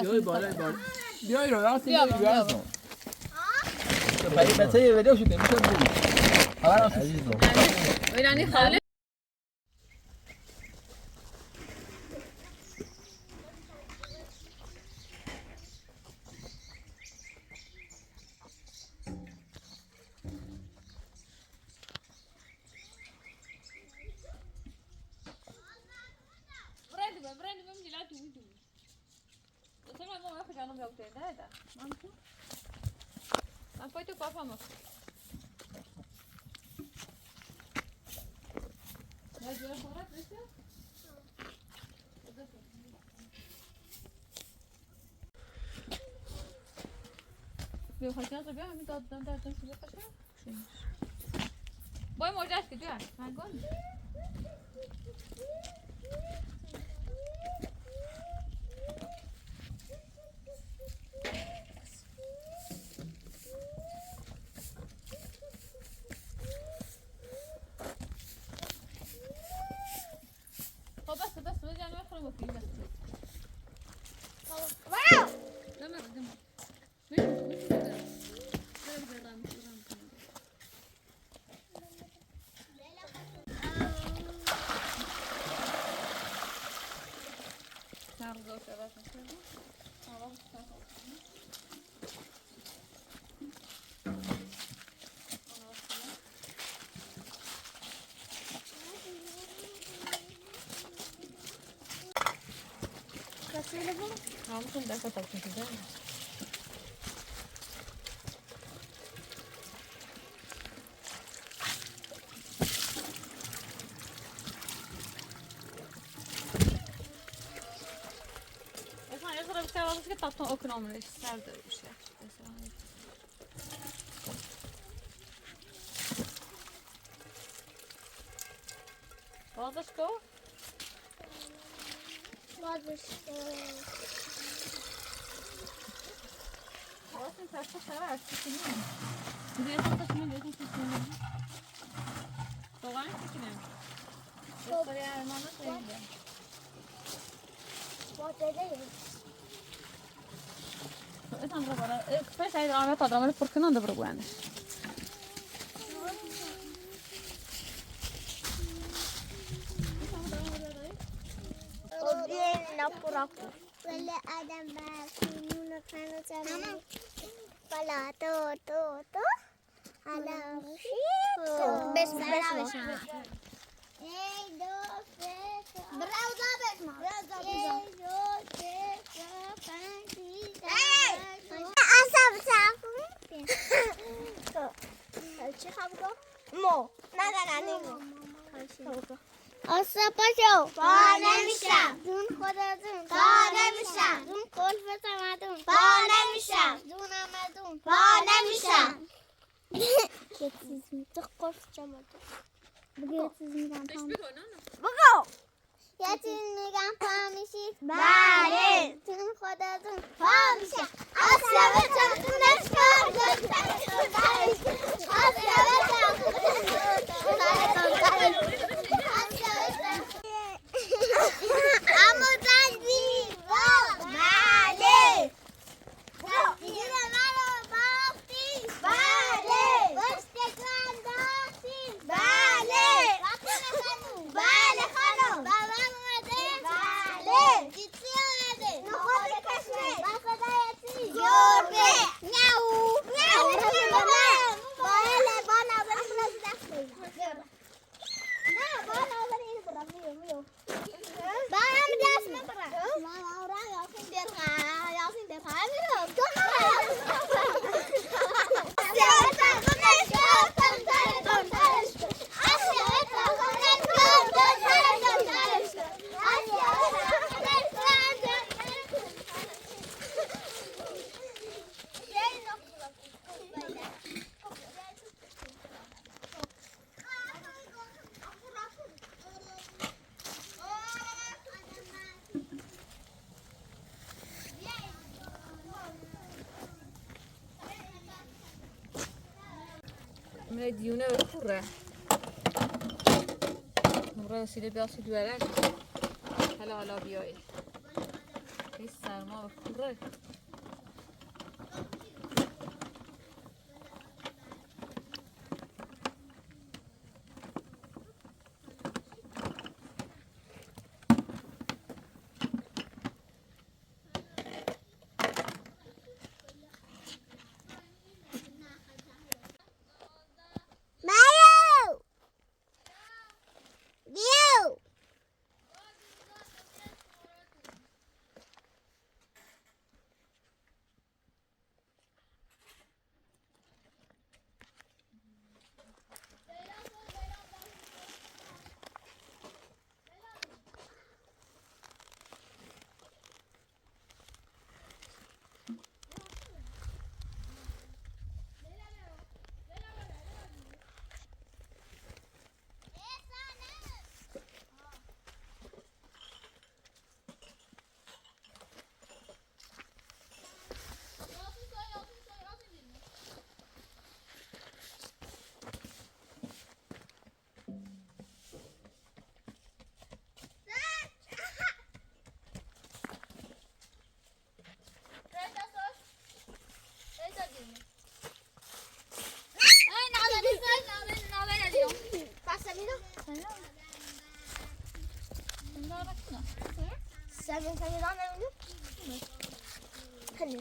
بیای بالا بیای رو راست بیای تو برای بچه ویدیو شده میشه بگو خبر عزیزم ویرانی خاله poi tu papà ma بیا خواهی از بیا همین دادم در دست بیا خواهی بای مرجعش که جوه هنگون بس بجا أنا أخرج وفيه بس واو دم ممكن ده كتر كده اسمع يضرب سوا بس قطعت اكرم ليش صار ده وش واضح شو واضح واضح فاشة شرعت تكلم دي تقسم لي تكلم طبعا تكلم الطريقة ما نصير كيفاش هاي العملية تاع العملية بركنا ندبروا يعني ولا آدم بسنون كانوا تمام فلا تو على مشيت بس اي دو براوزا بسمع اصاب تعرفون چی خبر مو نه نیمو آسپاشو پا نمیشم دون خودتون پا نمیشم دون کلف سمدون پا نمیشم دون آمدون پا نمیشم یه چیز میگم قلف چمدون بگو یه چیز میگم بگو یه چیز میگم پا میشید بله دون خودتون پا میشم آسپاشو نشکار من دیونه بخوره مرا سیده بیاسید ولش هلا حالا بیایی این سرما کوره Sen neden evli? Hani?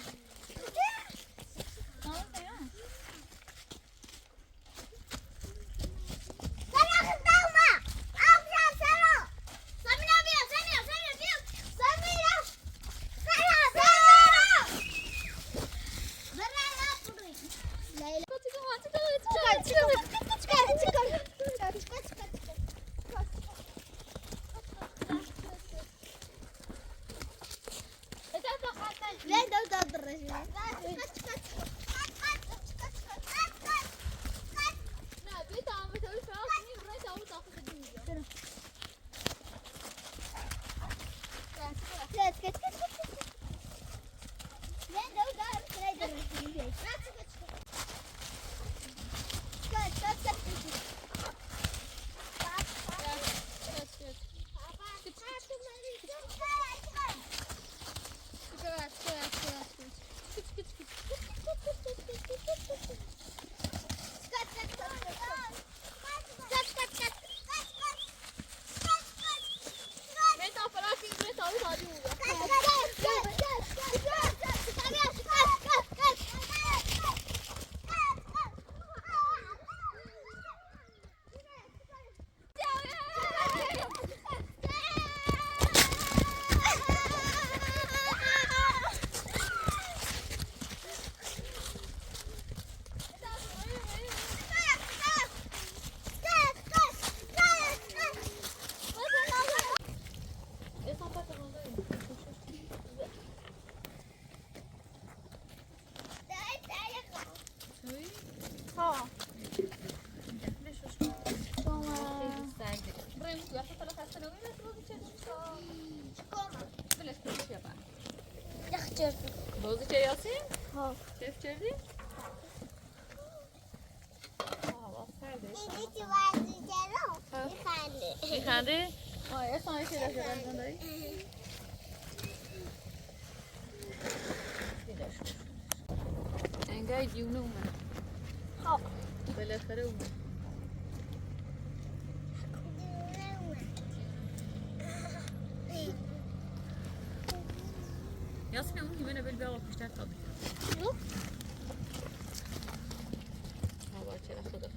بازی چه یاسی؟ ها. چه چردی؟ آه سرده. میخنده؟ آه اصلا چه داشته دارم داری؟ انگار دیونه اومد. ها. بالاخره اومد. یاسمین اون دیونه بل بیا پیشتر تا بیا. هوا چرا خدا.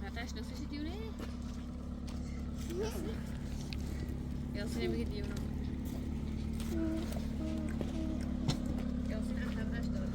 نتاش نسوشی دیونه؟ یاسمین میگه دیونه. یاسمین خبرش داره.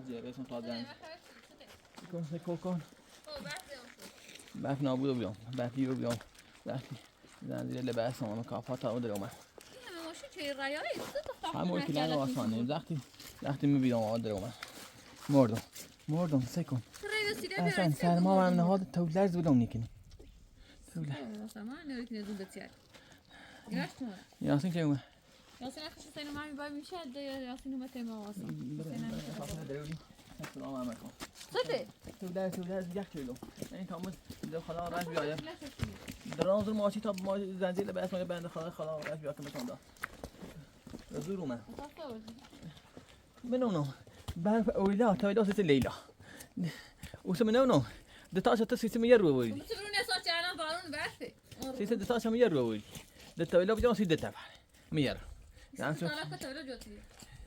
زیاده اسم خواهد سته کن خب بس بف نابود بیام بفی رو بیام بفی زنجیر لباس هم کافات ها در اومد این همه ماشین چه رایایی است همون که لنگ آسانه وقتی میبینم آقا در اومد مردم سکن اصلا سرما هم نهاد تو لرز بودم نیکنی یاسین که اومد یاسین اخش سینو مامی بای میشه ده یاسین اومد ما واسه سلام علیکم سته تو درس یک کیلو این تاموز در خدا رش بیایم درانزور ماشی تا ما زنجیر لباس ما بنده خدا رش بیاد که بتون دا زور اومد منو برف اویلا تا ویلا ست لیلا وسم منو دتاش تا سیستم یه رو وی بتبرون اسا چانا بارون برفه سیستم دتاش هم یه رو وی دتا ویلا بجام سید دتا میر يعني شو انا كنت ولا جوتي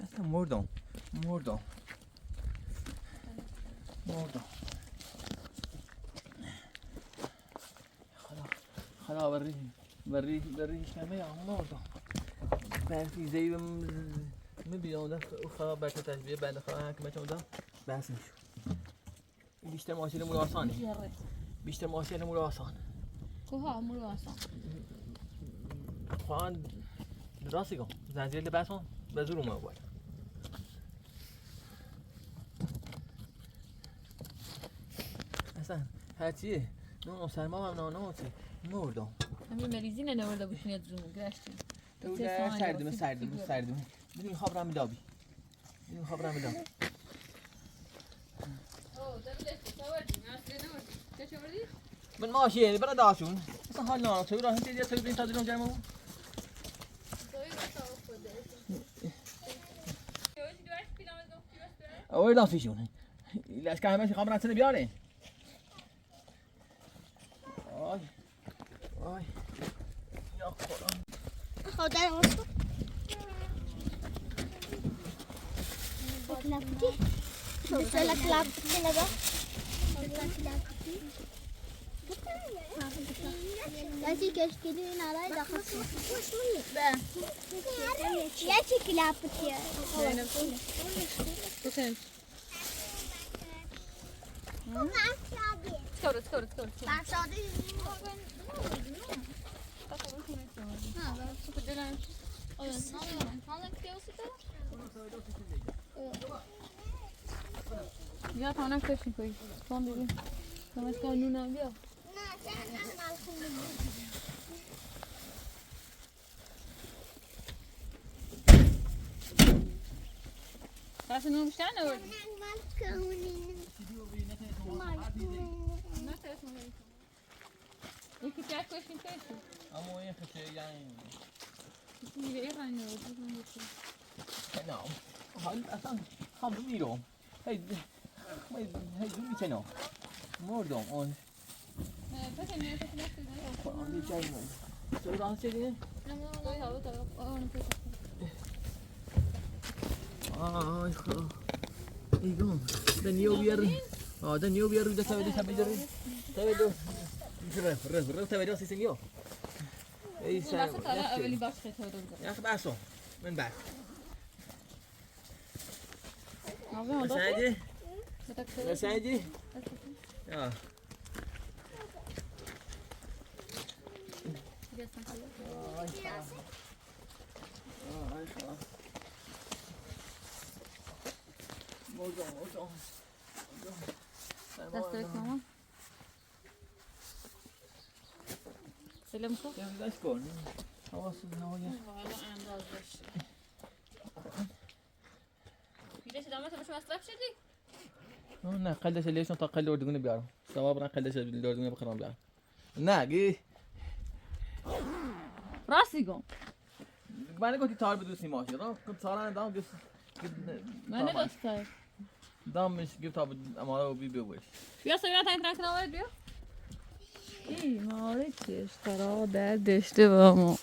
اصلا مردم خلا بري كما يا مردم برفي زي میبینم دست خدا برکت تشبیه بنده خدا حکمت اونجا بحث میشو بیشتر ماشین مول آسانه بیشتر ماشین مول آسان کوها مول آسان خوان راستی کن زنجیر لباس هم به زور اومد باید اصلا هرچیه نه سرما هم نه مردم همین مریضی نورده باشین از زون گشتیم تو سردمه بدون خواب رم دابی اوه دبلت تاوردی ناصر نوردی چه وردی من ماشیه برا داشون اصلا حال نه تو راه انت تو بین تا درون جمعو اوه لا فيشون لاش كان ماشي خمرات سنه بياري آی یا خدا خدا واسه كلابتي مثل كلابتي نبا لازم كشكلي نراي داخل يا كلابتي تكور Ya tanah kesin koy. Son dedi. Tamam kanun abi ya. Kasih nunggu sana or. İki tane kesin kesin. اما این خشه یعنی میگه ایرانی رو نه حال اصلا هم میرم هی میکنم مردم اون پس نیست آن دیگه نه تو راه چه آی خدا ایگون دنیو بیار رو دست بدی سبیجری تبدو رف تبدو سیسنگیو ای بس تا اولی باش خطور داد یا خب باسو من بعد آقا سعدی سعدی یا دست بکن سلام کو دست کن حواست نهایت انداز باشه پیش دامت باش مصرف شدی نه قلش ليش نطق قل وردقوني بيعرف صواب انا قلش الوردقوني بخرام بيعرف ناقي راسي قوم ما انا قلت تعال بدوسي ماشي كنت صار انا دام قص ما انا دوست دام مش قلت اماره وبي بيوش بیا سویا تا اینترنت نوارد بیا ای ماره اشترا در داشته با ما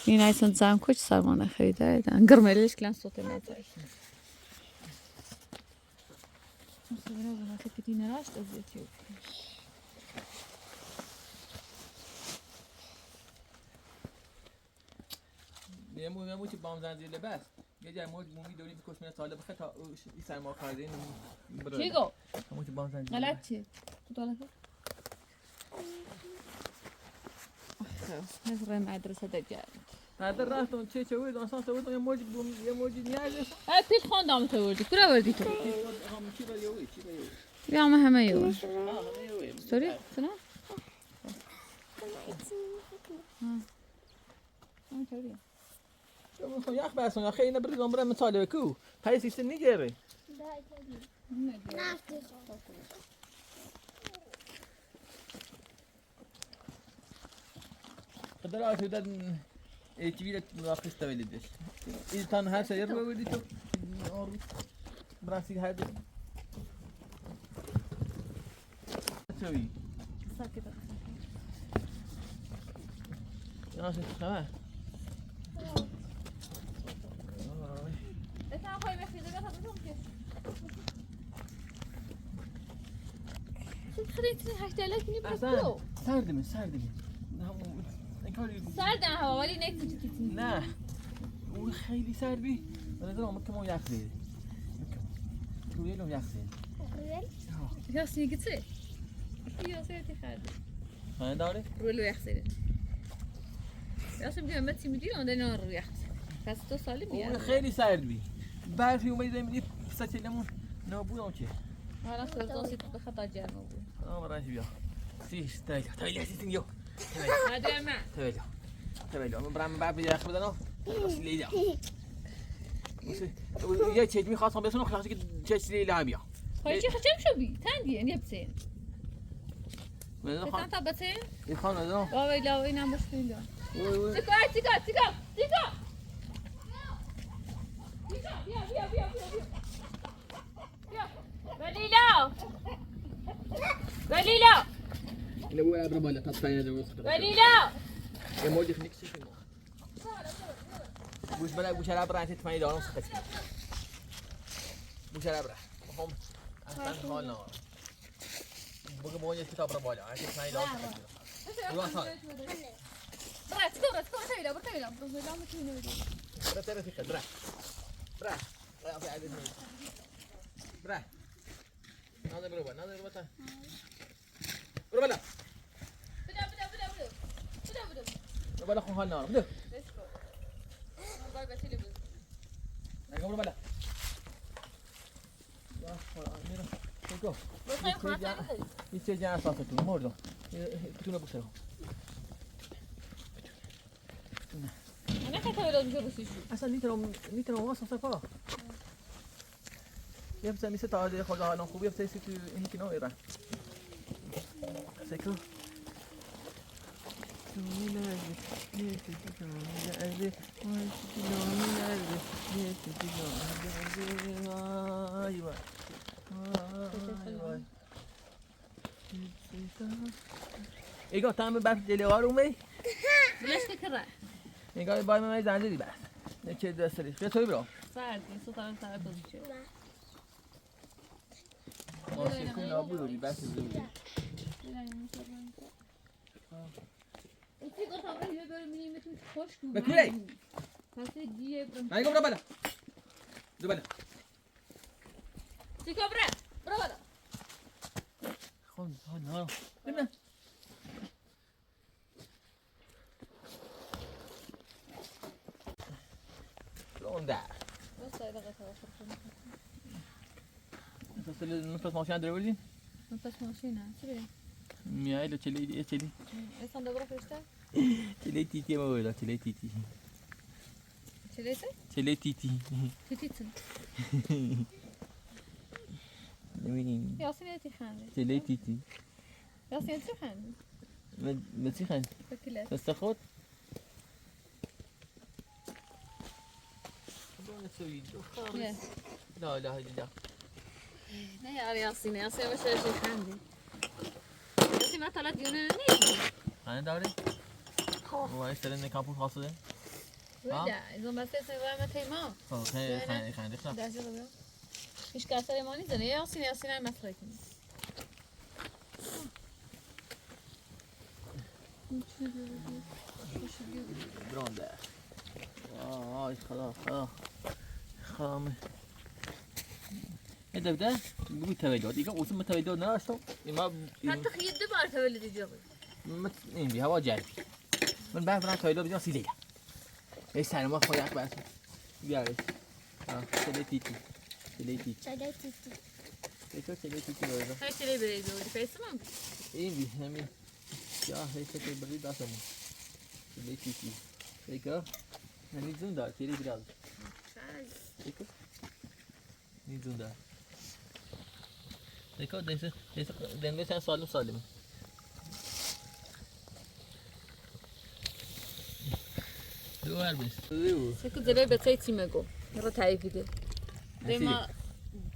این ایسان زم کچ سرمانه خریده ایدن گرملیش کلان صوت نتایی مستقیمه بنا که پیتی نراشت از اتیوپی میمون چی بام زنجیر لباس یه جای مومی دوری بکش میره ساله بخه تا این سرما کرده این چی گو؟ همون که بازن غلط چی؟ تو نظر مدرسه دجال هذا راتون چه چوید اصلا سوید یه موج نیازش ها پیل خواندم تو وردی کجا وردی تو؟ هم چی بریوی یا همه یو همه یوی سوری سنا؟ خب یخ برسون یا خیلی نبرید عمره مطالعه کو پای سیستم نیگره خدر آتی دادن چیزی مراقص تولیدش این تان هر شهر رو بودی تو براسی هر چوی ساکت ناشه خبر بسم خواهی بخیزه بخواه بزن که خیلی هشتاله کنی برو سردمه سرد هوا ولی نکتی نه اون خیلی سردی من نظرم ممکن ما یخ زیده رویلم یخ زیده یا سیگیتse یا سیگیتی خرده خانه داره؟ رویلو یخ زیده یا سیم که متی میدی اون دنیا رو یخ پس تو سالی میاد اون خیلی سردی برفی اومدی داریم سچلمون نابود اون چه حالا سرزاسی تو بخطا جرمه بود راش بیا سیش تایلا سیستین یو هادی اما تایلا من برام باب یخ بدنم لیلا یه چیز می‌خواستم بسونم خلاصی که چه لیلا بیا خواهی چی خچم شو بی تندی یعنی بسین من بسن تا بسین این خان ندارم بابا لا اینم باش بیندا وای تیکا ولیلا اینو بوی ابر بالا تا تاین درست ولیلا یه موجی خنیک سیش مو بوش بلا بوش ابر انت تاین دارم سخت بوش ابر هم اصلا حال نه بگو موجی کتاب را بالا انت تاین دارم سخت رو اصلا برا تايلا برا متينه برا ترى في برا برا في عدد برا نادر برا تا برا بلا بلا خو حال نار بده نگم برا بلا يا اميره شوفوا يتجي جا اساسته مردم بتونه بسرعه انا كتايلا بجوزي شو اصلا نیترم واسه صفا یه بس میشه تا خدا حالا خوبی بس تو این که نو ایران سکو ایگا تام برف جلیوار اومد بلاش تكره ایگا بای من زنجیری بس نه چه دستری بیا توی برو ساعدني صوت انا تعال بوزيشو واسه کن نابود بی بس زودی انتي قلت عمري يقول مني مثل خشك بكلي فاسي دي ما يقوم ربنا ربنا تي كبره برا خون ها بنا لون ده بس هاي لغتها وخرجنا نفس ماشين دروزين نفس ماشينا سبيل مياي لو تشلي تشلي ايه صندوق برا فيشتا تشلي تيتي ما ولا تشلي تيتي شليته تشلي تيتي تيتيتن مين ياسين يتي خان تشلي تيتي ياسين يتي خان ما تسخن فكلات بس تاخد لا لا هذه لا لا يا ياسين ياسين وش شي خاندي ياسين ما طلعت يوناني أنا داري هو اشتري كابوس خاصة ولا إذا ما تسوي ما تيمام خان دخل ده جربه مش كاسر ماني زين ياسين ياسين ما فريتني برونده خلاص خامه هذا بده بقول تولد يقول وسمى تولد ناشو ما حتى خيد دبار تولد يجابي این بی هوا جاری من بعد برام تایلو بیام سیلیه ای سلام خودت بس بیارش چله تیتی چله تیتی چای تیتی. چله تیتی برده هاي شلي بريد ودي فيسمم این بی همین یا هی چه بری داشتم چله تیتی دیگه همین زون دار تیری بیاد دیگه این زون دار دیگه دنده sen سالم دو هر بیست سكت زلي بتسي تيمغو يرا تعيفي ده ديما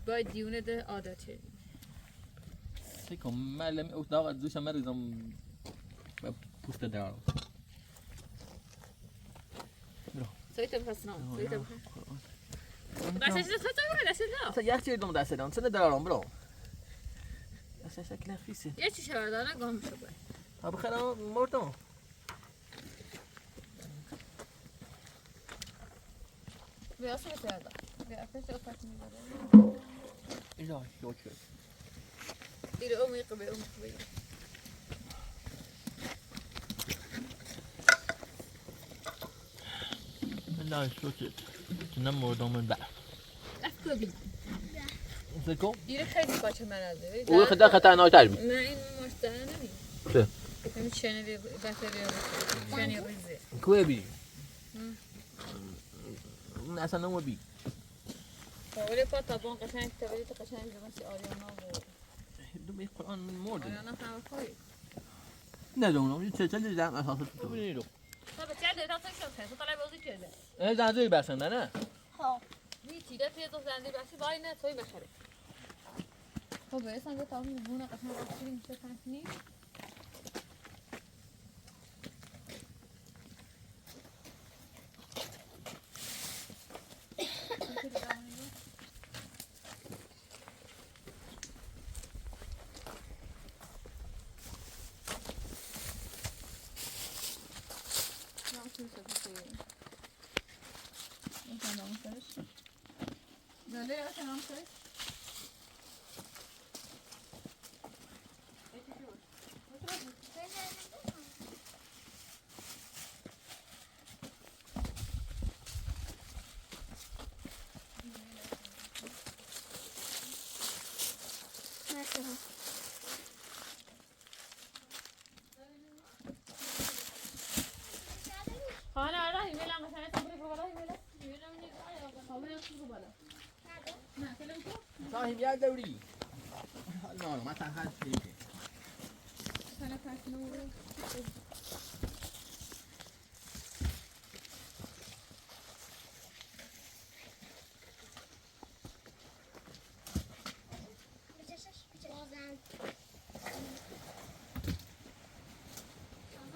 باید دیونه ده عادته فکر کنم معلم اتاق دوشم مریضم پوست درارم سويت بخسنام سويت بخ بس ايش تخطى ولا لا مثلا یک چیز دم دست دارم سن درارم برو اصلا شکل خیسه یه چی شود انا گم شده ها بخرم مردم بیا سوی سیادا بیا فش اوقات میبره اینا شوکه دیره اومی قبی اینا شوکه کنم مردم من بعد افکو بی فکر دیره خیلی باشه منازه او خدا خطرناک‌تر می نه این مشتری نمی چه همین شنوی باتری شنوی ریزه کوه بی نه اصلا نمو بی ولی پا تابون قشنگ تبلی تو قشنگ جمسی آریانا و دو بی قرآن من مردم آریانا هم خوی ندونم چه دیدم اساسا تو بینیرو تا به چه دیتا تو شد تو طلب بازی کرده ای زنجیر بسن نه ها. می چیده توی تو زنده باشی وای نه توی بخره خب برسن که تمام بونه قشنگ وقتی میشه کنی مثلا. خانه آره میلم مثلا تبری بالا میلم میلم نیست خانه رو بالا نه کلم تو صاحب یا دوری نه ما تنها چیزی sana kartını vuruyor.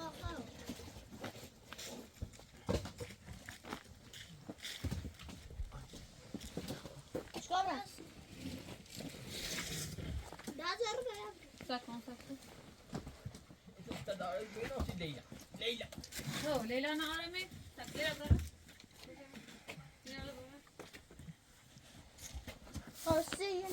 بازم. چیکار است؟ دادر برم. Saklan saklan. داره لیلا لیلا هو ليلى انا عارمي تكيرا برا. خاصیه.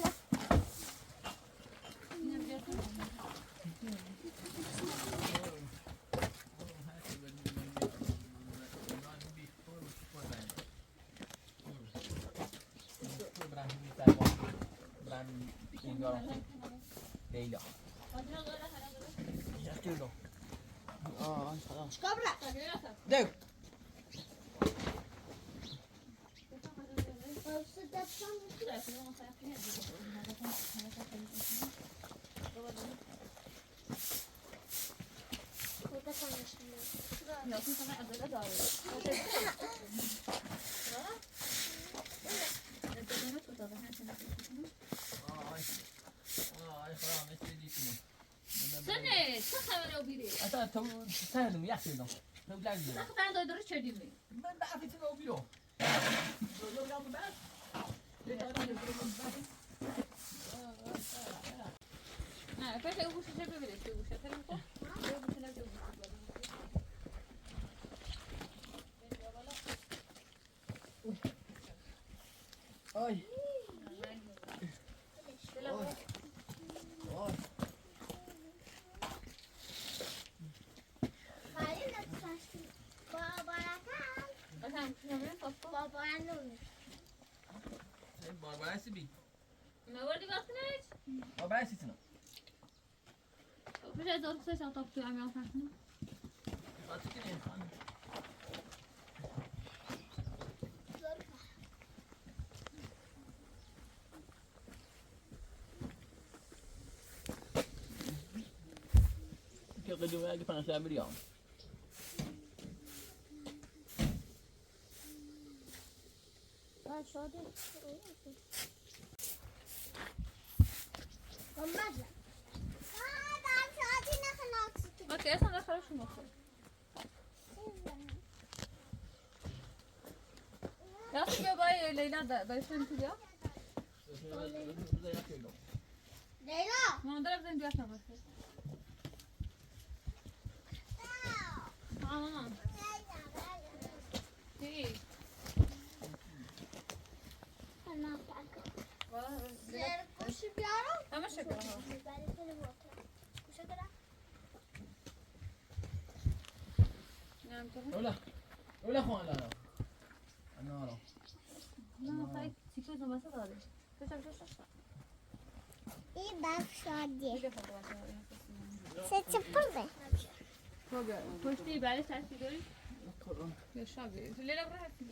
لیلا یکیلو چیکار برم؟ دو Yalçın sana adada da arıyor. Sen ne? Çok sever o biri. اصلا تو سهلم یکیلو تو لازم Ben doyduruş çördüm mi? من بعرف تو بیو Ha, peki bu şişe bir biri. Bu şişe telefon ko. Bu şişe bir بس بی نوردی وقت نیست ما بس ایتنا پیش از دور سه تا تو هم یافت کنم خاطر که این خانم که قدومه اگه 5 میلیون شادی محمد شادی نخلاص اوکی اصلا داخلش مخور راست بیا بای لیلا بایشون تو بیا لیلا ما دارم بزنیم بیا تا باشه مامان چی؟ نه سرکوشی بیارم همه شکر ها ولا خوان لا لا انا لا نه خیلی چیکار کنم واسه داره این بخ شادی دیگه خود واسه سه چپرده تو بیا پشتی برای سرسی داری یا شابی لیلا برای هستی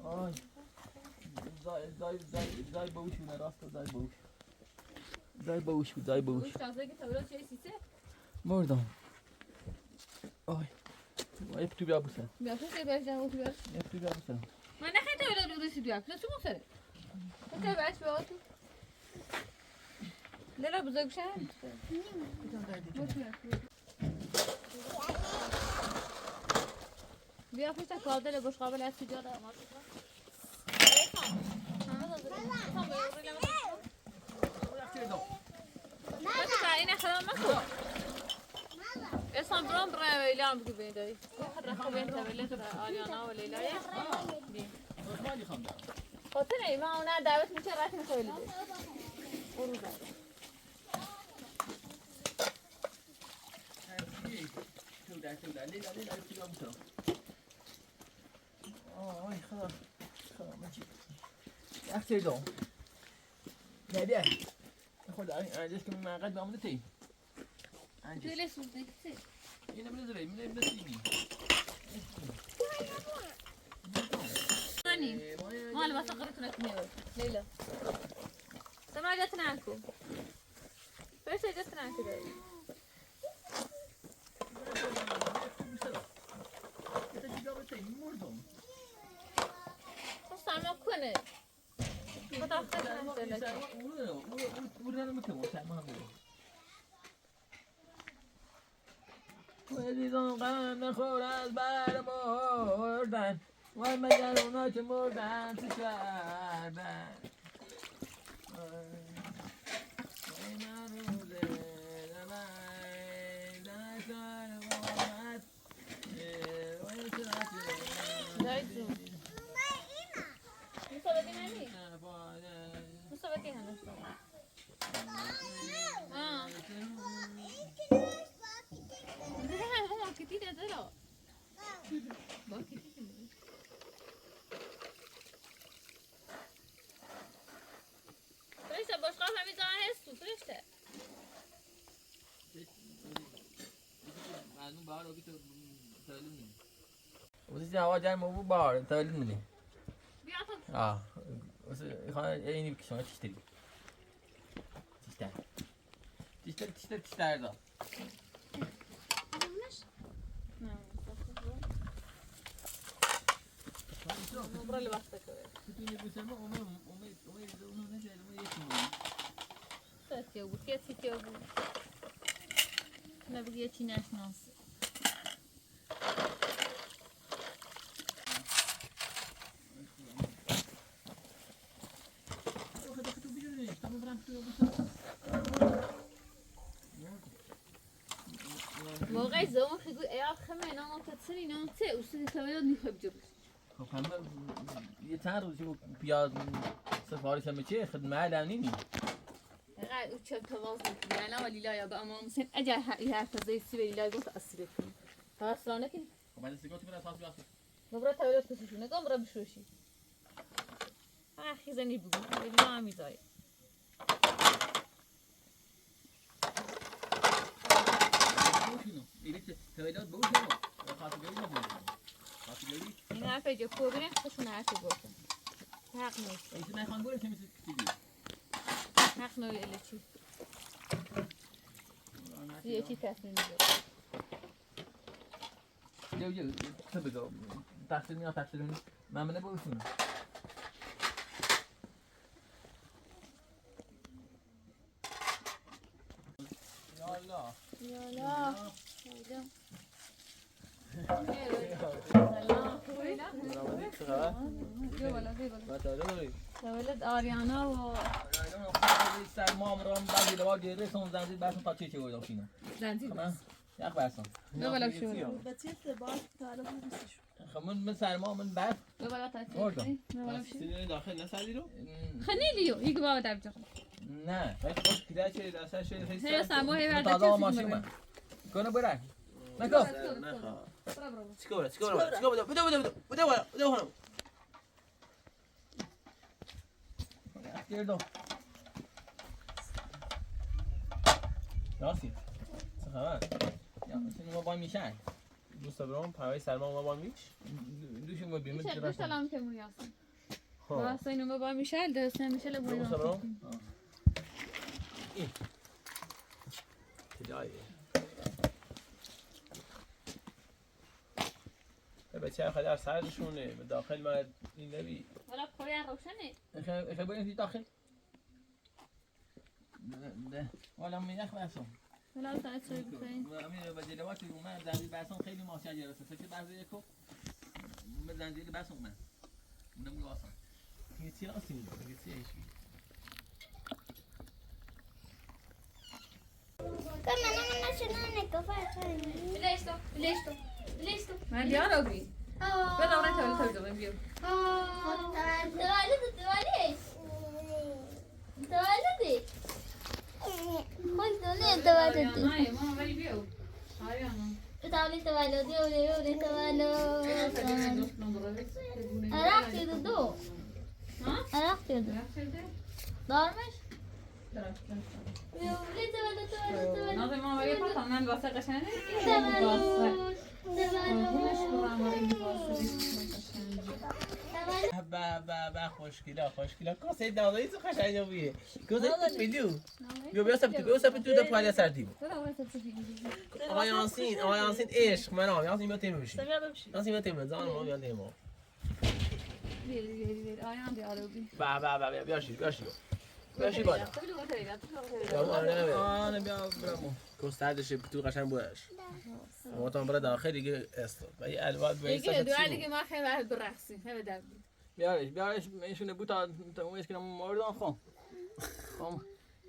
آی زای باوش بود راست زای باوش بود گوش تازه که تولد چه سیسه مردم آی وای تو بیا بسن بیا پشتی برش جمع تو بیار تو بیا بسن من نخیلی تولد بودشی بیا تو مخسره تو برش بیا تو لیلا بزرگ شد بیا پشت کادر باش قابل از کجا دارم این خدام مکن اسم برام برای ویلام بگو بیدایی رخو بین تولد آریانا و لیلای عثمانی خواهم دارم خاطر ای ما اونا دعوت میشه رسم تولده برو دارم لیلا تو بیا بسن آی خدا مچی اختر دوم نبیه خود اینجاش که من قد بامده تی دلش بود نکته اینو بذاری من بسیمی مانی مال واسه قريتنا كنيوي ليلى سمع جاتنا عنكم فايش جاتنا عنكم بس ما كنا وزیدان غم نخور از بر مردن وای مگر اونا که مردن چه کردن وای نروزه دمای دنشان مامت وای سرکی دایزو مسابقه منی مسابقه هنوز هم كتير يا زلمه فرشته باش قافه میزنه هستو فرشته معلوم بار اوکی تو تولید نمی واسه هوا جای مو بار تولید نمی بیا تو واسه خانه اینی بکشم تشتری تشتر دا برو اللي بحثك بتوني بسمع وما نجي وما يسمع ساتي ابو كيف ابو لا بقيتي ناس موقع زمان خیلی ایا خمه نام تتصلی نام ته اصلی تولد نیخواب جبر خب همه یه چند روزی پیاز سفارش هم چه خدمه علم نیمی قاعد وشوف تواصل يعني ولا لا يا بقى ما مسن اجي هي زي السبيل لا يقول تاثر فيني خلاص لو لكن خب بعد سیگار تو برای اساس بیاستی برای تولد کسیشون نگاه برای بشوشی خیزنی بگو خیلی ما هم میزایی این حرفه جا کو برین خشون حرفه گفتن حق نیست حق نوی الی چی یه چی تصمیم میگه جو تو بگو تقصیر میاد تقصیر ممنه باشون یالا تولد آریانا و سرما مرام بعضی لبا گیره سون زنجیر بسون تا چه گویدم شینم زنجیر بس یک برسون دو بالا بشو خب من سرما من برف دو بالا تاتی آردم. دو بالا بشو سینه داخل نسردی رو؟ خنیلیو یک بابا دبجا نه خیلی خوش کده چه دستش خیلی هی سرما هی ورده تازه چیزی ماشین کنه من کنه برای نکن نخواه برو چیکار بده گردم راستی چه خبر یا ما با میشن دوست دارم پروای سلمان ما با میش دوشم با بیمه میشه دوست دارم که موری هستم خب واسه اینو با میشل دستم میشل موری دوست دارم این تلایه بچه خیلی در سردشونه به داخل من این نبی ولی پایان روشنه اخه بریم توی داخل ده والا من یخ برسم ولی ساعت سوی بخیر امیر با جلواتی اومد زنجیر برسم خیلی ماشین جلسه سه بعضی یکو من زنجیر برسم من اونم واسم یه چی راستی میگه یه چی ایشی من نشونم نکفر لیستو من دیار رو بی بدا اون تولد تولد بیو آریانا ما ولی بیو آریانا نازم ما ولی پاتم من واسه قشنگه با خوشگلا کاسه داغی تو قشنگ بیه کاسه میلیو بیا سبت تو پالی سردی آقای یاسین عشق منام یاسین بیا تیم بشین یاسین بیا تیم زمان ما بیا تیم آیان دیارو بی بیا شیر بالا آره بیا برامو کستردش تو قشنگ بودش ما تا برای داخل دیگه استاد و یه الواد به دیگه دوار دیگه ما خیلی وقت برقصیم خیلی در بود بیارش ایشونه بود تا اون اسکنم موردان خون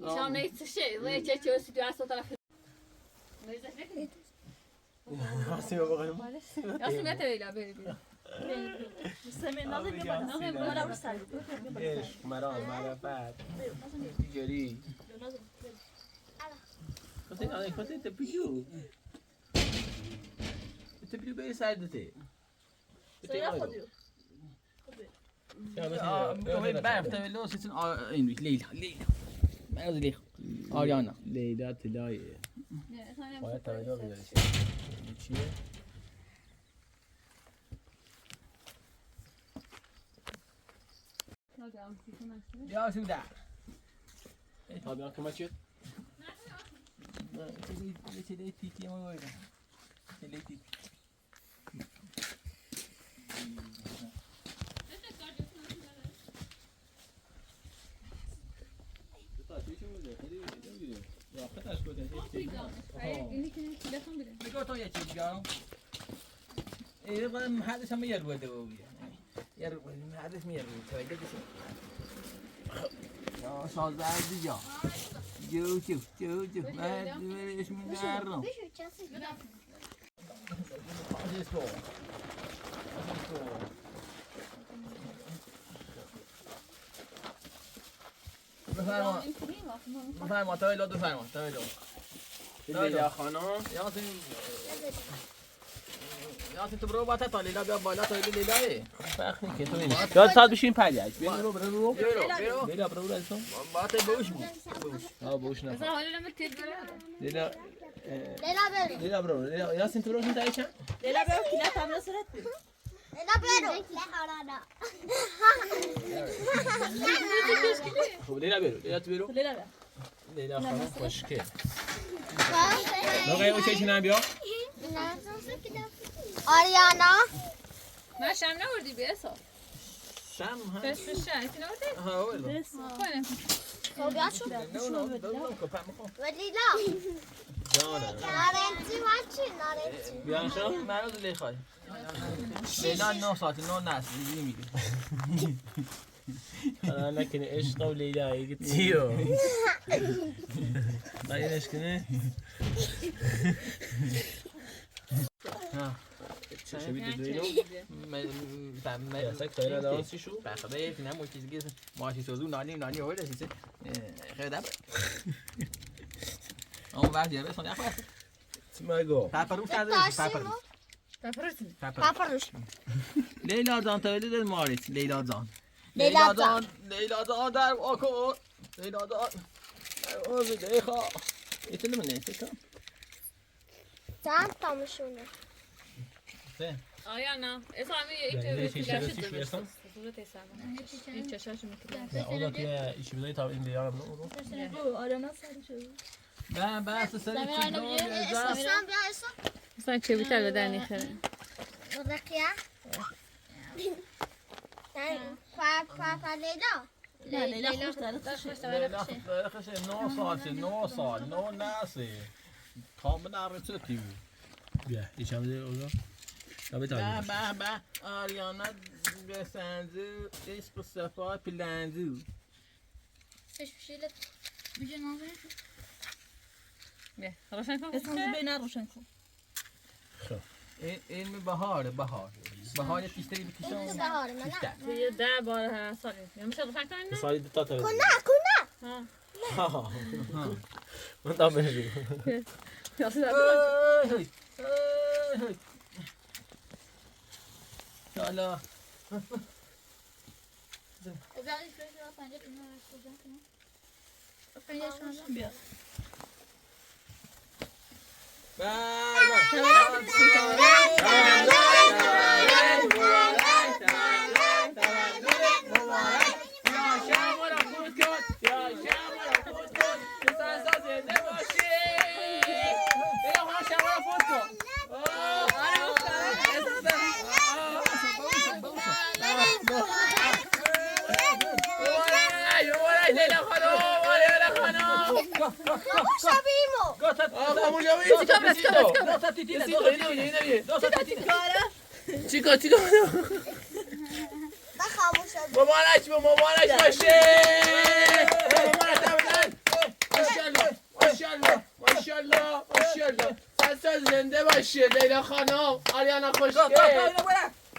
شام نیست شه ولی چه واسه تو اساس طرف یاسین بقولم یاسین متى ویلا بری عشق مرام معرفت دیگری کاسه تپیو به سردته برف تولد سیتون این لیلا من از لیلا آریانا لیلا تلایه باید تولد بیداری چیه؟ بیا شو در بیان که ما چیه؟ چه تیکی ما باید چه تیکی تو یه چیز گام ایده قدم حدش هم یه روده و یه روده حدش میه روده تویده کسی شازده دیجا جو من اسم میگردم بفرما تولد بفرما تولد لیلا خانم یاسین یاسین تو برو بالا تا لیلا بیا بالا تا لیلاه فرق نمیکنه تو ببین یاد ساعت بشین پریک برو برو لیلا برو ازم بالا بوش بود بوش نه مثلا حالا لما تیر بره لیلا لیلا برو لیلا برو لیلا یاسین تو برو این تایید چند لیلا برو کلیه تمام صورت بی لیلا برو لیلا خب لیلا برو لیلا تو برو لیلا برو لیلا خانم خوشگل نوقای اوکی چی بیا آریانا من شم نوردی بیا اصلا شم ها فرست بشه ایتی نوردی؟ ها ولو کنم خوبیات شو نه کپم میخوام و لیلا جانم نارنجی ماچی نارنجی بیان شو من رو لیخای لیلا 9 ساعت 9 نسل میگه حالا نکنه عشق و لیلا ایگه تیو باید کنه چه بیده دویلو یاسک تایلا دانسی شو بخبه فینا موچیز گیز ماشی سوزو نانی هوی رسیسه خیلی دب اون وقت یه رسون یخ وقت تیماگو پپروش نداری پاپروش لیلا جان تولید ماریت لیلا جان لیلا جان. لیلا جان در واکن لیلا جان اوز دیخا ایتونه من نیسته چند تامشونه آیا نه اصلا همی یعنی ایتی چیزی کلاشی چی درست برسم؟ صورت ایسان این چشاشو میکنه نه اولا توی ایشی بدهی تا این لیلا رو آریانا سری شد من بس سری چیزا بیازم اسم بیا اسم اصلا چه بیتر به در نیخره رقیه پاپا لیلا نه لیلا خوش داره لیلا خشه 9 سال 9 نسل کاملا رسیدی بیا ایشم بده اولا تا به به تایید به آریانا بسنزو عشق و صفا پلنزو سش بشیلت بیجه نامه بیا روشن کن اسم بین روشن کن این بهار پیشتری بکشم بهار من توی 10 بار سالی یا میشه روشن کنین نه؟ سالی تا تا کنه ها من تا بنجو یا سیده حالا بیا چیکار مبارک باشه ماشاءالله سال زنده باشی لیلا خانم آریانا خوشگل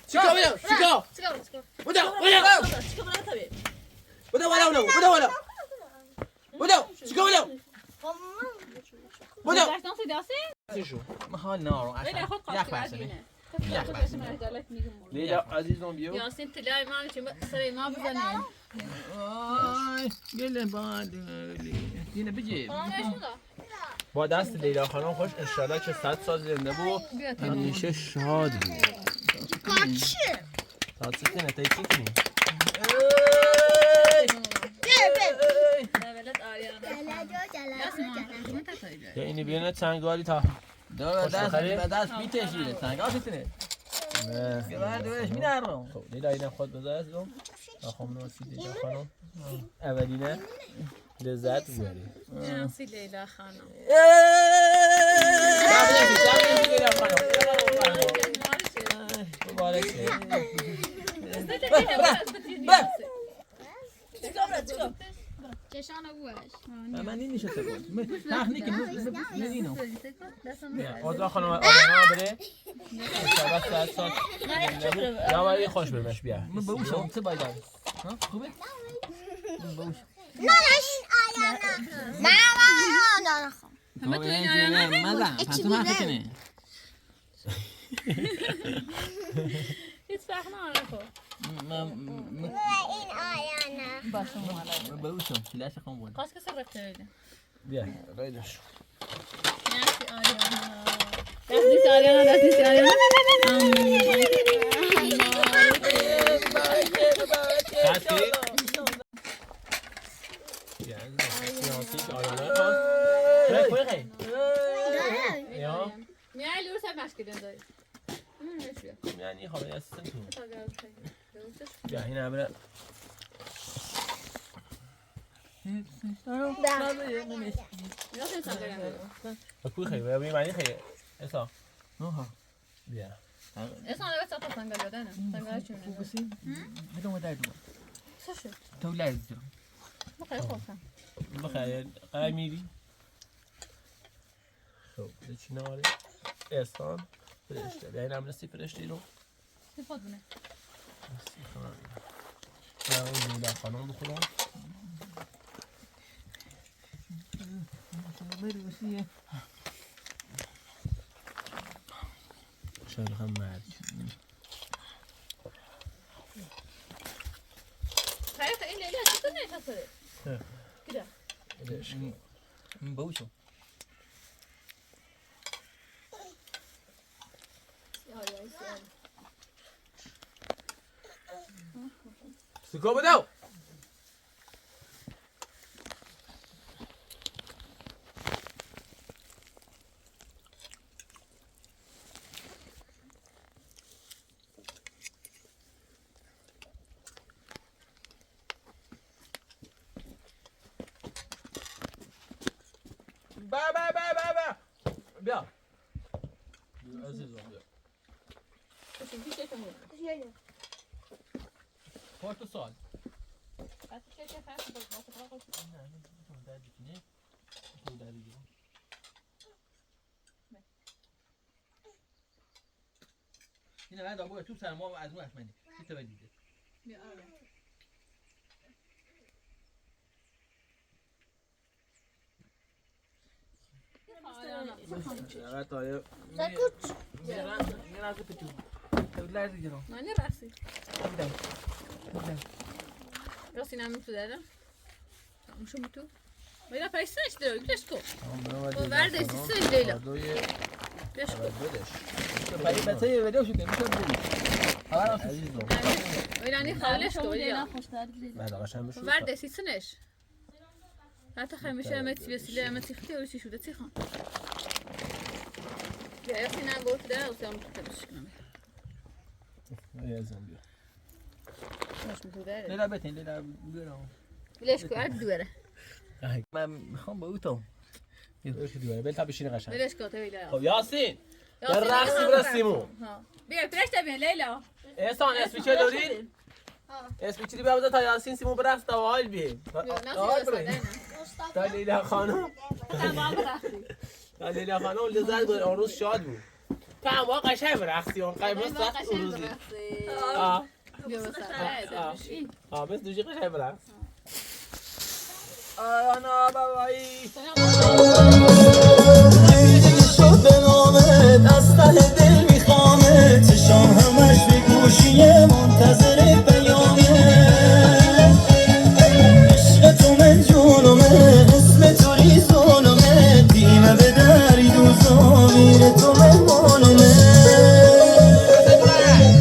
چیکار محال نارو یخ برسه لیلا عزیزم بیو یاسین تلای ما چه سری ما بزنیم آی گله باد دینه بگی با دست لیلا خانم خوش انشالله که 100 سال زنده بود همیشه شاد بود تا چی کنه تا چی کنی ولد آریانا یا اینی بیرونه چنگاری تا دست میتشیره سنگ آسیتونه که بعد دوش میدارم خب لیلا اینم خود بذار ازم خانم ناسی لیلا خانم اولینه لذت ببری یاسی لیلا خانم مبارک چشان بوش من این نشسته بود تخنیک نینو آزا خانم آریانا بره انشالله 100 سال یا باید خوش برمش بیا من بوشم چه باید خوبه بوش همه تو این آریانا مزه پس تو حرف کنه هیچ فرق نمیکنه. این آیانه باشه مالا. بروشم فلاش خون بود. قاس کسی رفته ایده. بیا قیدش. نفسی آریانا. دستی آریانا دستی آریانا. هستی؟ بیا سیاسی آریانا خواست. خیلی. یا. میای لور سر مشکل داری. یعنی حالا هستن تو. بیا این همه. بکوی خیلی بیا معنی خیلی. اسا. نه بیا. اصلا لباس تا سنگال دادن. سنگال چونه؟ خوبسی؟ بدون درد بود. چه شد؟ تو لرزی. بخیر خوبم. بخیر قای میری. خب چی ناره؟ احسان فرشته. بیا این همه سی فرشته رو. چی خود بونه؟ من اون در خانم بخورم. بروشیه. شاید هم مرد. خیلی این لیلا چطور نشسته؟ کجا؟ بروشم. سکو بدو. بیا. عزیزم بیا. چی چه کنی؟ پارت سال. چه فرقی داره؟ این بعد آبو تو سر ما از اون اسمنی. چی تو دیده؟ بیا آره. چقدر تایه. میرم تو تو لرزی جلو. نه راستی. راستی نمی تو دادم. مشو تو. میرا پیسش داره کلاش کو. ورده سیسش لیلا. کلاش کو. برای بچه ویدیو شده میشه ببینید. خبر عزیزم. ویرانی خالش کو لیلا. بعد آقاش هم بشو. ورده سیسنش. حتی خمیشه امتی وسیله امتی خیلی اولی شده چی خان. یا یکی نه گفت ده اوسام تو کلاش کنم. یه زنبیا. مش می‌داره. لیلا بتین لیلا بیارم. لیش کو عد دوره. من میخوام با اوتو. یه چی دیواره. بلتا بشینه قشنگ. لیش کو تو لیلا. خب یاسین. در رقصی برسیمو. ها. بیا فرش تا بیا لیلا. احسان اسمی چه داری؟ اسمی چی بیا تا یاسین سیمو برقص تا حال بی. تا لیلا خانم. تمام رفتی. تا لیلا خانم لذت بود اون روز شاد بود. تمام قشنگ برقصی اون قیمت سخت اون روزی. بیا مثلا. بس دوجی قشنگ برقص. آنا بابایی. شد به نامت از ته دل میخوامت چشام همش به گوشیه منتظر پیامه عشق تو من جونمه اسم تو ریزونمه دیمه به دری دوزا میره تو مهمانمه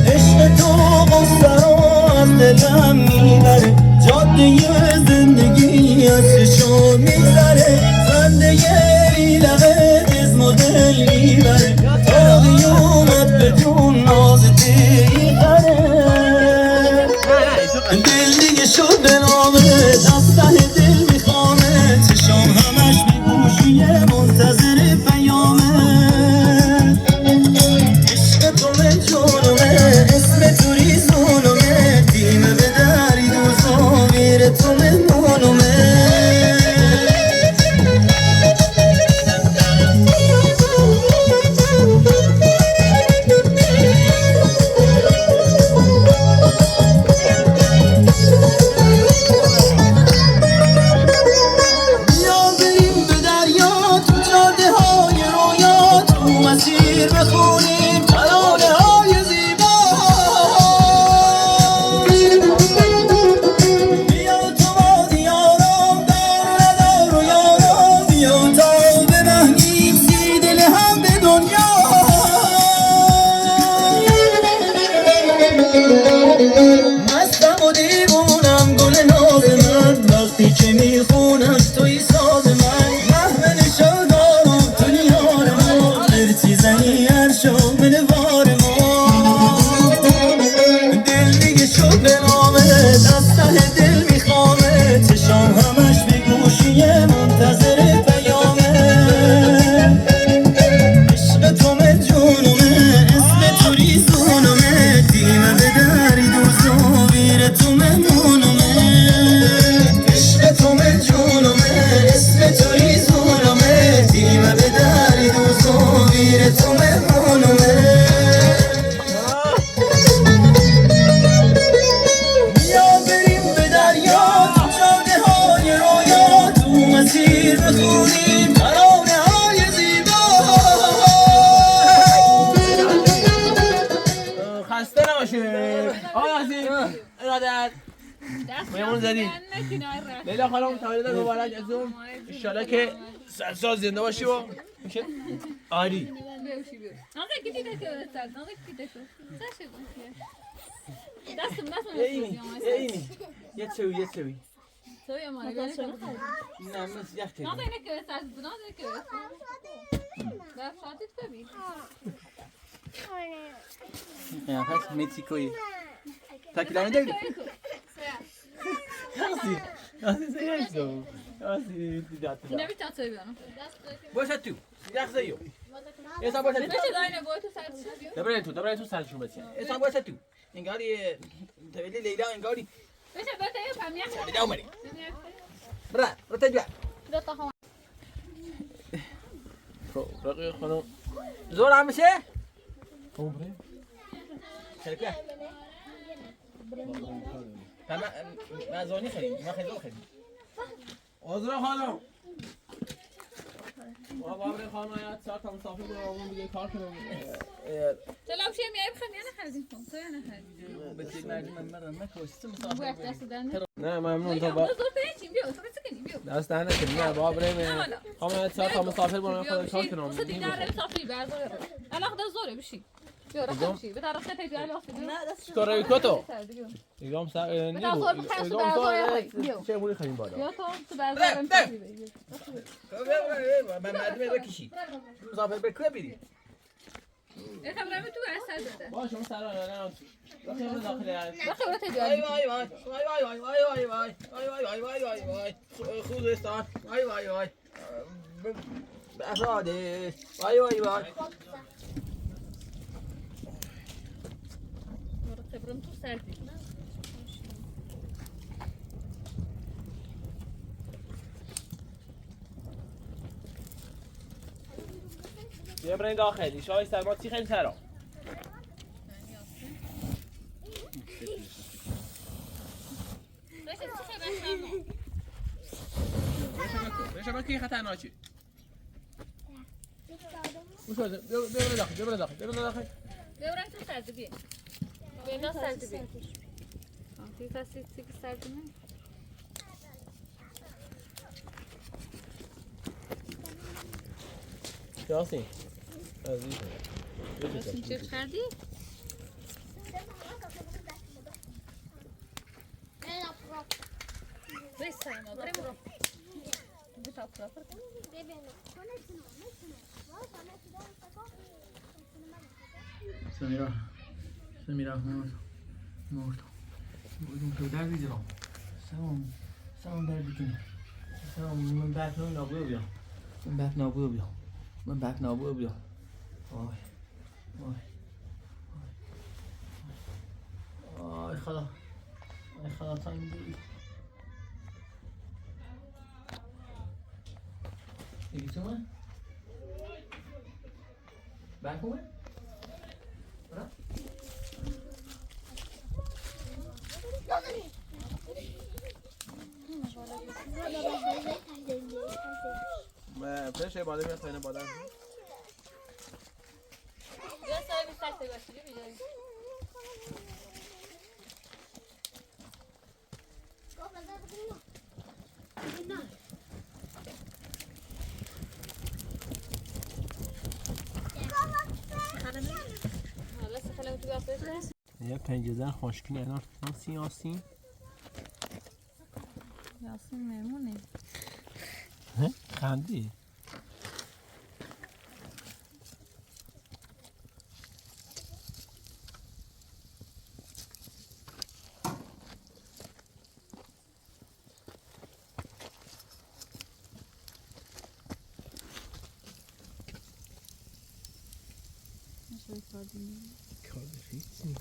عشق تو قصه رو از دلم میبره جاده زندگی از چشام میگذره خنده لبه دزم و دل میبره تا قیامت بدون ناز دیگره دل دیگه شد به نامت از ته دل میخوامه چشام همش به گوشیه منتظر پیامه عشق تو من جونمه اسم تو ریزونمه دیمه به دری دوزا میره تو مهمونمه از ته دل میخوامه چشام همش به گوشیه منتظر پیامه عشق تو جونمه اسم تو ریزونمه دیمه به دری دوزو بیر تو ممونمه عشق تو جونمه اسم تو ریزونمه دیمه به دری دوزو بیر تو ممونمه بیا بریم به دریا تو جاده های رویا تو مسیر بخونیم ترانه های زیبا خسته نباشه آقا یاسین ارادت میمون زدی لیلا خانم تولد مبارک از اون انشالله که سال سال زنده باشی و میشه آری اینی یه چوی نه من یخ تیدیم یا پس مکسیکوی تاکیلانی دارید یاسی سیگرشتو یاسی دیداتو باشه تو یخ زیو ایسا باشه تو دبره تو سرشون بسید ایسا باشه تو انگاری تولی لیلا انگاری لیلا اومدی برا تجوا رقیق خانم زور هم میشه؟ عمره؟ شرکه؟ مزانی خرید ما خیلی خرید عذرا خانم ما بابر خانم آیت ساعت هم صافی برامون دیگه کار کنم چلا بشیم میای بخوام یا نخریدیم خون تو یا نخریدیم بسید مردم من برم نکوشتم مسافر نه ممنون تا با دست در نکنیم نه بابر خانم آیت ساعت هم صافی برامون خود کار کنم صدی در مسافری برداره علاقه زوره بشی بیا رفتم بشی به طرف سپید علاقه شکر کتو ایگام سر به طرف سال بخیر تو برداره چه موری خریم بالا یا تو برداره من مردم رو کشی مسافر به که بیدی خبرم تو اثر داده باشه اون سر نه بخیر داخل خبرت وای دیگه وای وای وای وای وای وای وای وای وای وای وای خوزستان وای وای وای افراده وای وای وای خبرم تو سردی بیا برین داخلی شای سرماتی خیلی سرا رشا کی خطرناکی وشو بیا داخل بیا داخل ببرم تو سردی بیا بیا سردی بیا تی فاسی تی سردی نه یاسین چه کردی؟ بسیار بریم سمیرا مرد بودیم تو در بیدرم سلام در بیدیم سلام من بک نابو بیا آی خدا تایم دی دیگه تو من بک اومد برا فرش بالا میاد پایین بالا بیا سایه بیسته باشی بیایی یه پنجره خوشگله اینا یاسین میمونه خندی کار هیچی.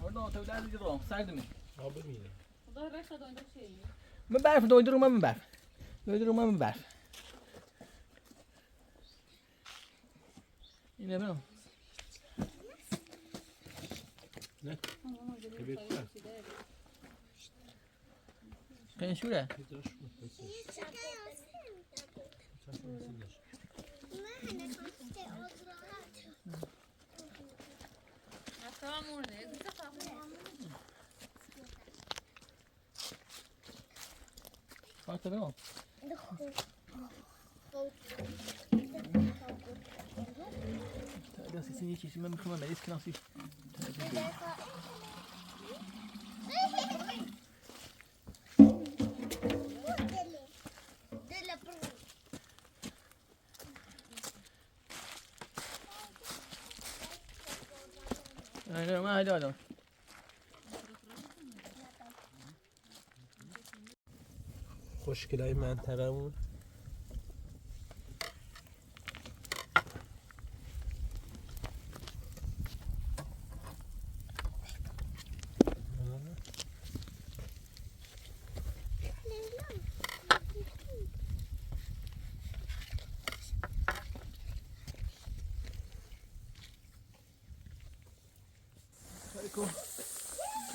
Orada otelden bir rom, saydım mı? آب میره. من برف دویدرو من برف. دویدرو من برف. اینه برام. نه. ببین. کنشوره. Kart برام. تا سیسینی چیزی من میخوام مریض کناسی. نه ما هیچ آدم. خوشگلای منطقه‌مون.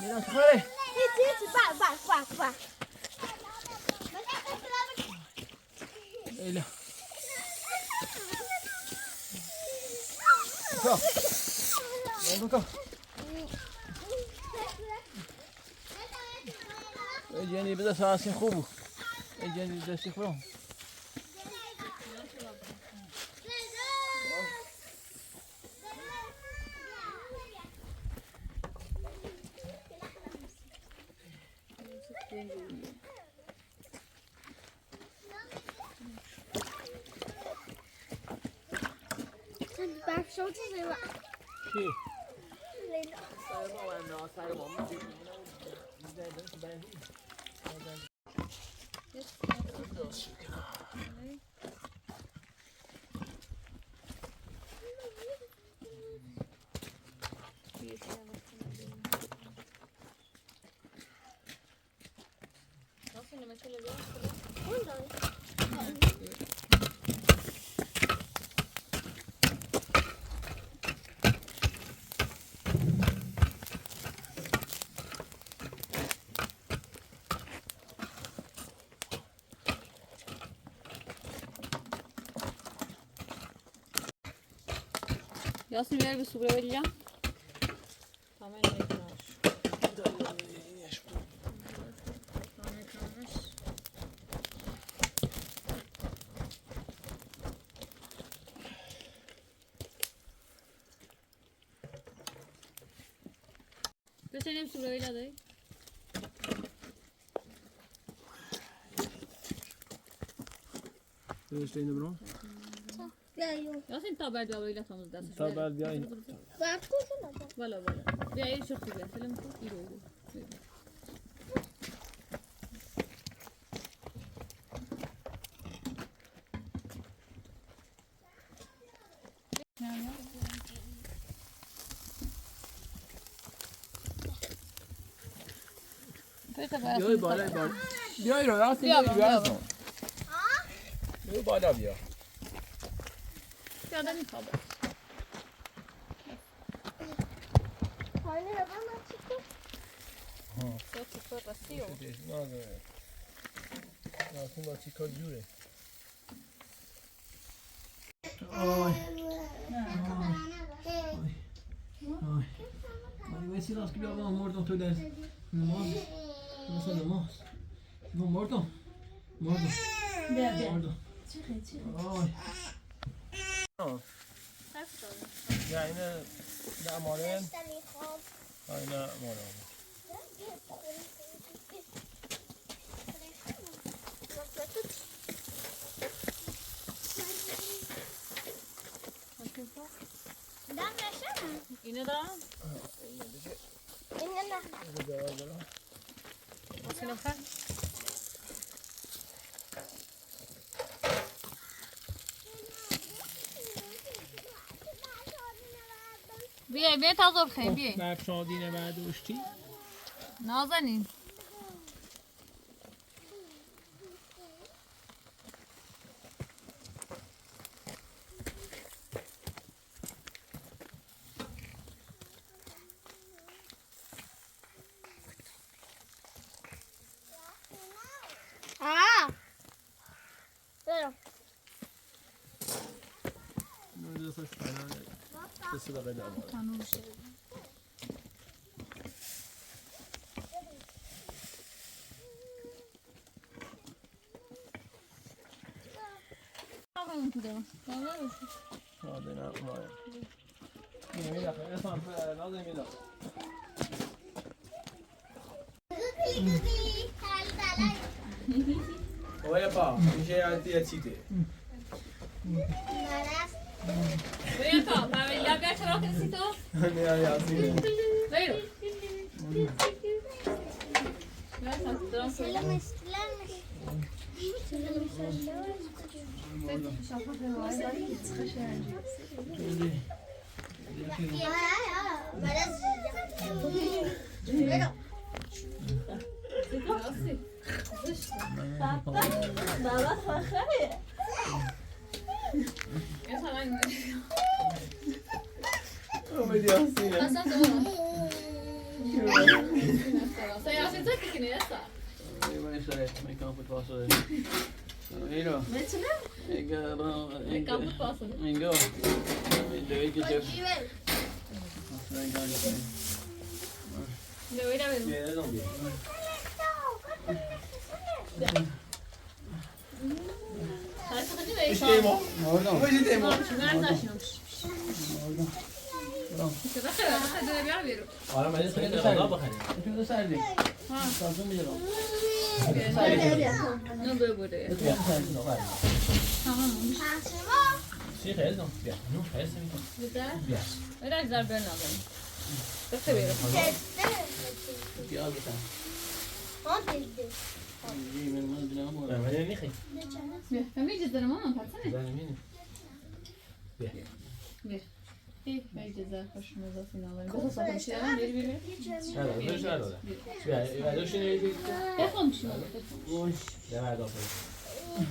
میرم تو خاله. بر. ایلا. Go. Go. جنی بذار ساعتی خوبه. جنی دستی خوبه. برف شو چیزی با کی؟ لیلا Yasin ver bir su buraya. Tamam ne Götürelim su buraya dayı. Göstereyim de bro. Yasin taber diyor böyle tamızda. Taber diyor. برف کجا Valla valla. Bir ay çok güzel. Selam çok iyi oldu. بیای بالا بالا. بیای رو راست بیا بیا. بیا بالا بیا. Ya da nikobe. Hani babam çıktı. Çok çok rasıyor. نه با چی کار جوره. آی. ولی ویسی راست که بیا با مردم تو در نماز. مثلا نماز. مردم. مردم. آی. یا اینه نه مارن. Seni خواب. نه مارن. اینه دارم؟ اینه نه. واسه نفر؟ بیا تا زور خیلی بیا بعد شادینه برداشتی نازنین برو. Olha pá, já é tite. بیا تا فامیلیا بیا چرا کسی تو Ne yazıyor? برو بیا تا درام Selam istiyormuş. بیا تا من Como ele assim? اصلا تو سیاسی تو که نیستا Vad är det? Men kanske inte var så. Hej då. کام بود پاسه Ingo. Det är inte det. Civel. نویرا برو É, não vi. خلاص خدی بیا Tem bom. Oradan. Hoje tem bom. من داشتم چرا خیلی بیا برو Olha, mas isso aí é legal pra caramba. Jag trodde särlig. Kalsın bir då. نه ببره Jag trodde särlig då. تمام Şansıma. Sim, reais não. Não, reais sim. بده Bia. برای ضربه نزن بخیر برو Kesti. Jag har aldrig sett. O bildi. Men man blir amor. Não, mas ele nem ri. بیا همین جزر مامان پسنه Dá nem بیا ای من جزر خوش مزه فینال بس صاحب میشه بری بری Nada, não já nada. Vai do chinês. بخوام شو Oxe, já vai dar pra ele.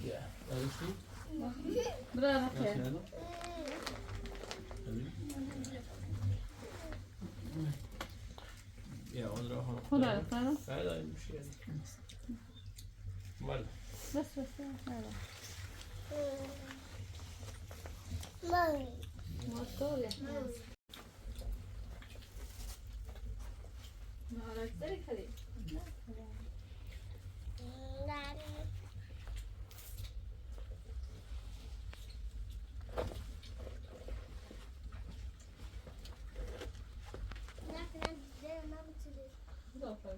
Ja, dat is goed. برای رفته Ja, andra har. خدا رفته Nej, det är en tjej. Mal. بس بس Mami. ماستوله ما على ذلك هذه Ne kadar güzel, ne biçim. ضافه